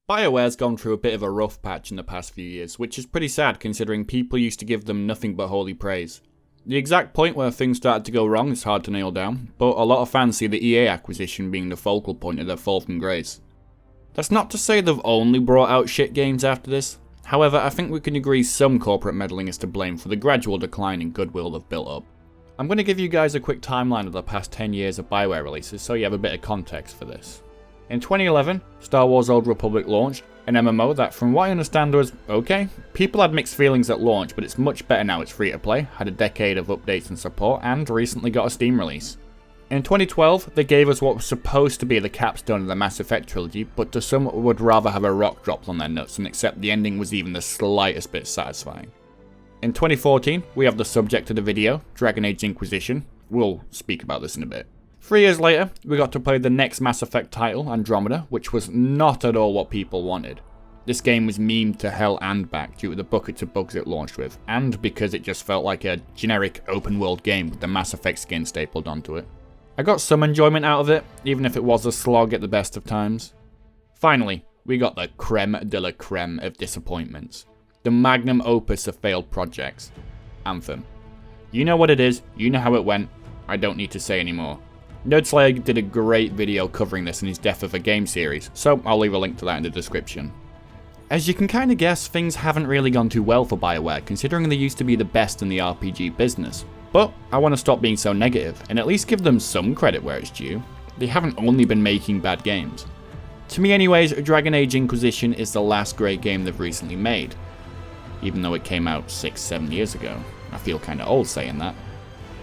Bioware's gone through a bit of a rough patch in the past few years, which is pretty sad considering people used to give them nothing but holy praise. The exact point where things started to go wrong is hard to nail down, but a lot of fans see the EA acquisition being the focal point of their fall from grace. That's not to say they've only brought out shit games after this. However, I think we can agree some corporate meddling is to blame for the gradual decline in goodwill they've built up. I'm going to give you guys a quick timeline of the past 10 years of Bioware releases so you have a bit of context for this. In 2011, Star Wars Old Republic launched, an MMO that from what I understand was okay. People had mixed feelings at launch, but it's much better now it's free to play, had a decade of updates and support, and recently got a Steam release. In 2012, they gave us what was supposed to be the capstone of the Mass Effect trilogy, but to some would rather have a rock dropped on their nuts and accept the ending was even the slightest bit satisfying. In 2014, we have the subject of the video, Dragon Age Inquisition. We'll speak about this in a bit. 3 years later, we got to play the next Mass Effect title, Andromeda, which was not at all what people wanted. This game was memed to hell and back due to the buckets of bugs it launched with, and because it just felt like a generic open world game with the Mass Effect skin stapled onto it. I got some enjoyment out of it, even if it was a slog at the best of times. Finally, we got the creme de la creme of disappointments. The magnum opus of failed projects. Anthem. You know what it is, you know how it went, I don't need to say anymore. Nerdslayer did a great video covering this in his Death of a Game series, so I'll leave a link to that in the description. As you can kinda guess, things haven't really gone too well for Bioware, considering they used to be the best in the RPG business. But I want to stop being so negative, and at least give them some credit where it's due. They haven't only been making bad games. To me anyways, Dragon Age Inquisition is the last great game they've recently made. Even though it came out 6-7 years ago. I feel kinda old saying that.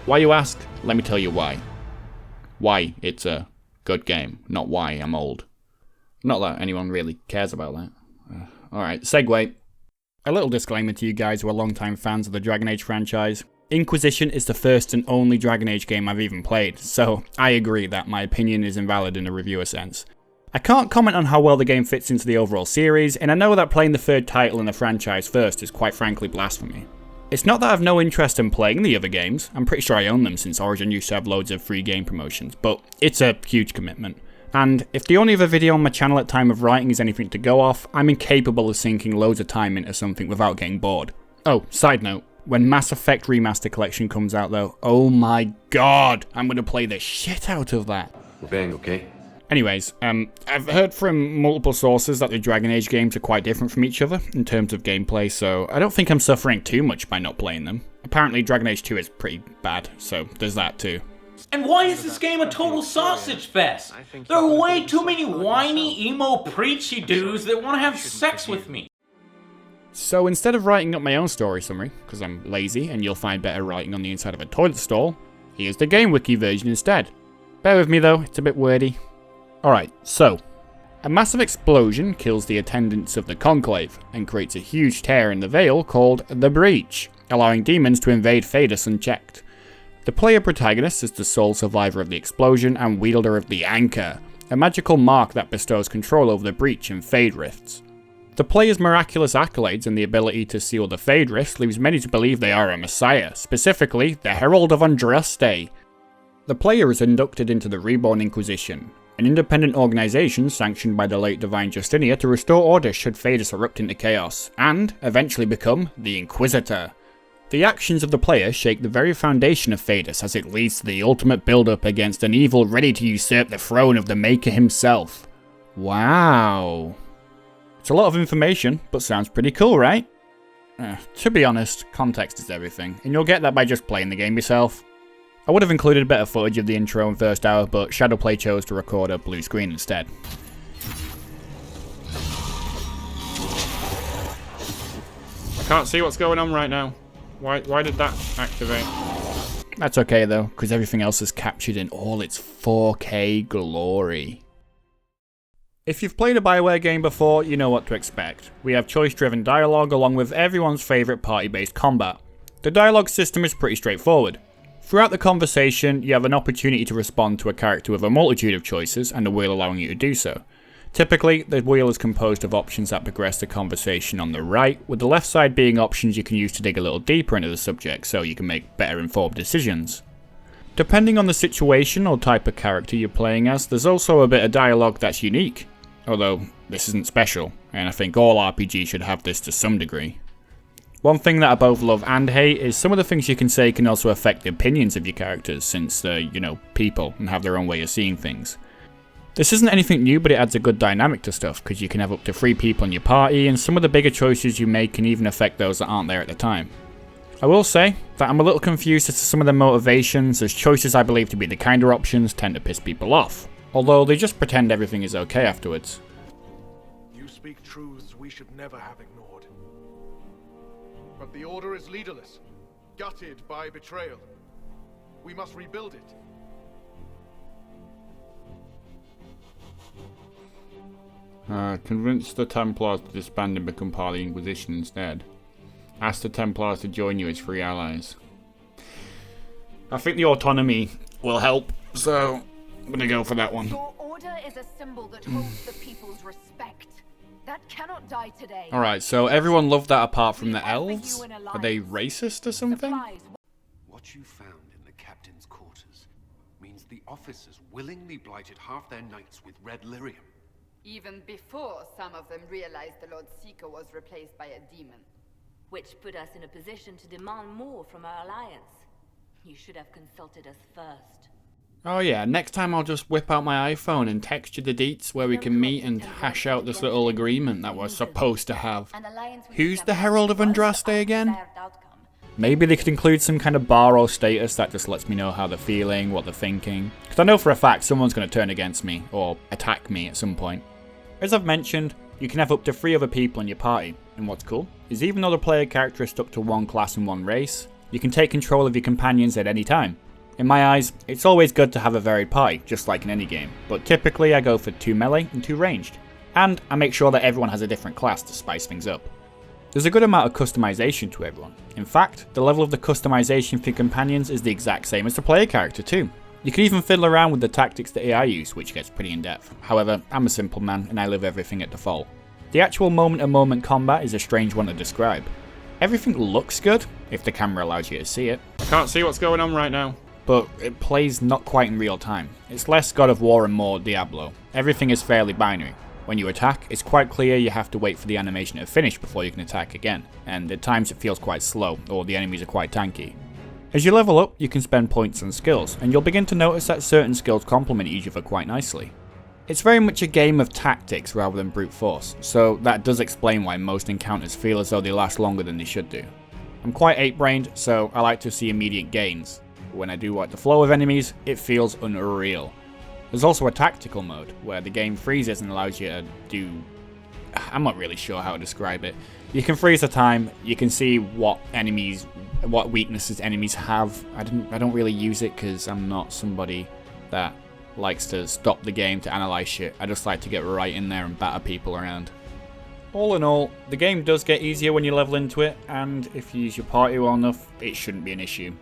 Why you ask? Let me tell you why. Why it's a good game, not why I'm old. Not that anyone really cares about that. Alright, segue. A little disclaimer to you guys who are longtime fans of the Dragon Age franchise. Inquisition is the first and only Dragon Age game I've even played, so I agree that my opinion is invalid in a reviewer sense. I can't comment on how well the game fits into the overall series, and I know that playing the third title in the franchise first is quite frankly blasphemy. It's not that I have no interest in playing the other games, I'm pretty sure I own them since Origin used to have loads of free game promotions, but it's a huge commitment. And if the only other video on my channel at time of writing is anything to go off, I'm incapable of sinking loads of time into something without getting bored. Oh, side note, when Mass Effect Remaster Collection comes out though, oh my god, I'm gonna play the shit out of that. We're bang, okay? Anyways, I've heard from multiple sources that the Dragon Age games are quite different from each other in terms of gameplay, so I don't think I'm suffering too much by not playing them. Apparently Dragon Age 2 is pretty bad, so there's that too. And why is this game a total sausage fest? There are way too many whiny, emo, preachy dudes that want to have sex with me. So instead of writing up my own story summary, because I'm lazy and you'll find better writing on the inside of a toilet stall, here's the Game Wiki version instead. Bear with me though, it's a bit wordy. Alright, so, a massive explosion kills the attendants of the Conclave and creates a huge tear in the veil called the Breach, allowing demons to invade Thedas unchecked. The player protagonist is the sole survivor of the explosion and wielder of the Anchor, a magical mark that bestows control over the Breach and Fade Rifts. The player's miraculous accolades and the ability to seal the Fade Rifts leaves many to believe they are a messiah, specifically the Herald of Andraste. The player is inducted into the Reborn Inquisition, an independent organisation sanctioned by the late Divine Justinia to restore order should Thedas erupt into chaos, and eventually become the Inquisitor. The actions of the player shake the very foundation of Thedas as it leads to the ultimate build-up against an evil ready to usurp the throne of the Maker himself. Wow. It's a lot of information, but sounds pretty cool, right? To be honest, context is everything, and you'll get that by just playing the game yourself. I would have included a bit of footage of the intro and first hour, but Shadowplay chose to record a blue screen instead. I can't see what's going on right now. Why did that activate? That's okay though, because everything else is captured in all its 4K glory. If you've played a Bioware game before, you know what to expect. We have choice-driven dialogue along with everyone's favourite party-based combat. The dialogue system is pretty straightforward. Throughout the conversation, you have an opportunity to respond to a character with a multitude of choices and a wheel allowing you to do so. Typically, the wheel is composed of options that progress the conversation on the right, with the left side being options you can use to dig a little deeper into the subject so you can make better informed decisions. Depending on the situation or type of character you're playing as, there's also a bit of dialogue that's unique. Although, this isn't special, and I think all RPGs should have this to some degree. One thing that I both love and hate is some of the things you can say can also affect the opinions of your characters, since they're, people and have their own way of seeing things. This isn't anything new, but it adds a good dynamic to stuff, because you can have up to 3 people in your party, and some of the bigger choices you make can even affect those that aren't there at the time. I will say that I'm a little confused as to some of the motivations, as choices I believe to be the kinder options tend to piss people off, although they just pretend everything is okay afterwards. You speak truths we should never have ignored. But the Order is leaderless, gutted by betrayal. We must rebuild it. Convince the Templars to disband and become part of the Inquisition instead. Ask the Templars to join you as free allies. I think the autonomy will help, so I'm gonna go for that one. Your order is a symbol that holds the people's respect. That cannot die today. Alright, so everyone loved that apart from the elves? Are they racist or something? What you found in the captain's quarters means the officers willingly blighted half their knights with red lyrium. Even before some of them realized the Lord Seeker was replaced by a demon. Which put us in a position to demand more from our alliance. You should have consulted us first. Oh yeah, next time I'll just whip out my iPhone and text you the deets where we can meet and hash out this little agreement that we're supposed to have. Who's the Herald of Andraste again? Maybe they could include some kind of bar or status that just lets me know how they're feeling, what they're thinking. Because I know for a fact someone's going to turn against me or attack me at some point. As I've mentioned, you can have up to 3 other people in your party, and what's cool is even though the player character is stuck to one class and one race, you can take control of your companions at any time. In my eyes, it's always good to have a varied party, just like in any game, but typically I go for 2 melee and 2 ranged, and I make sure that everyone has a different class to spice things up. There's a good amount of customization to everyone. In fact, the level of the customization for your companions is the exact same as the player character too. You can even fiddle around with the tactics that AI use, which gets pretty in-depth. However, I'm a simple man and I leave everything at default. The actual moment-to-moment combat is a strange one to describe. Everything looks good, if the camera allows you to see it. I can't see what's going on right now. But it plays not quite in real time. It's less God of War and more Diablo. Everything is fairly binary. When you attack, it's quite clear you have to wait for the animation to finish before you can attack again, and at times it feels quite slow, or the enemies are quite tanky. As you level up, you can spend points on skills, and you'll begin to notice that certain skills complement each other quite nicely. It's very much a game of tactics rather than brute force, so that does explain why most encounters feel as though they last longer than they should do. I'm quite 8-brained, so I like to see immediate gains. But when I do like the flow of enemies, it feels unreal. There's also a tactical mode, where the game freezes and allows you to do... I'm not really sure how to describe it. You can freeze the time, you can see what weaknesses enemies have. I don't really use it because I'm not somebody that likes to stop the game to analyze shit. I just like to get right in there and batter people around. All in all, the game does get easier when you level into it, and if you use your party well enough, it shouldn't be an issue.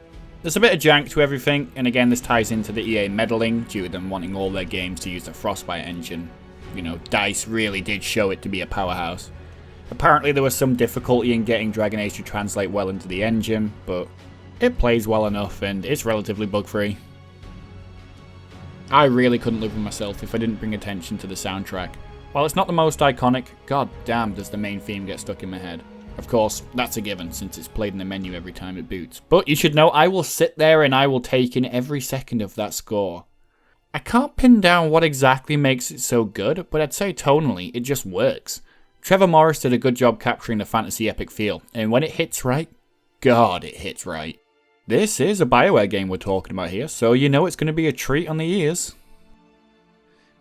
There's a bit of jank to everything, and again this ties into the EA meddling due to them wanting all their games to use the Frostbite engine. DICE really did show it to be a powerhouse. Apparently there was some difficulty in getting Dragon Age to translate well into the engine, but it plays well enough and it's relatively bug-free. I really couldn't live with myself if I didn't bring attention to the soundtrack. While it's not the most iconic, god damn does the main theme get stuck in my head. Of course, that's a given since it's played in the menu every time it boots. But you should know I will sit there and I will take in every second of that score. I can't pin down what exactly makes it so good, but I'd say tonally, it just works. Trevor Morris did a good job capturing the fantasy epic feel, and when it hits right, god, it hits right. This is a Bioware game we're talking about here, so you know it's going to be a treat on the ears.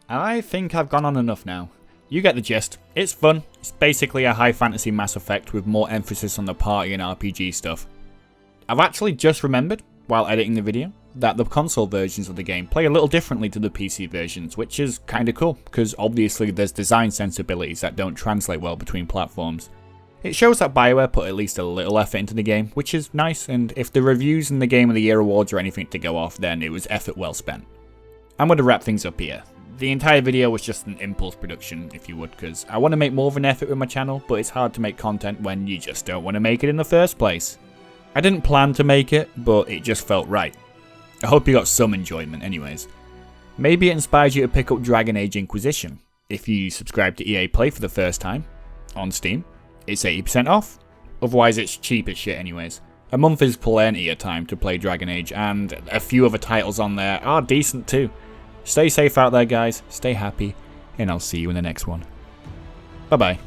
I think I've gone on enough now. You get the gist. It's fun. It's basically a high fantasy Mass Effect with more emphasis on the party and RPG stuff. I've actually just remembered, while editing the video, that the console versions of the game play a little differently to the PC versions, which is kinda cool, because obviously there's design sensibilities that don't translate well between platforms. It shows that Bioware put at least a little effort into the game, which is nice, and if the reviews and the Game of the Year awards are anything to go off, then it was effort well spent. I'm going to wrap things up here. The entire video was just an impulse production, if you would, because I want to make more of an effort with my channel, but it's hard to make content when you just don't want to make it in the first place. I didn't plan to make it, but it just felt right. I hope you got some enjoyment anyways. Maybe it inspires you to pick up Dragon Age Inquisition. if you subscribe to EA Play for the first time on Steam, it's 80% off. Otherwise, it's cheap as shit anyways. A month is plenty of time to play Dragon Age, and a few other titles on there are decent too. Stay safe out there, guys. Stay happy, and I'll see you in the next one. Bye-bye.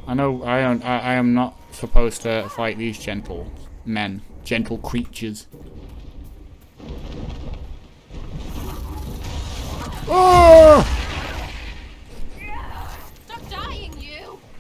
I know I am not supposed to fight these gentle men, gentle creatures. Oh!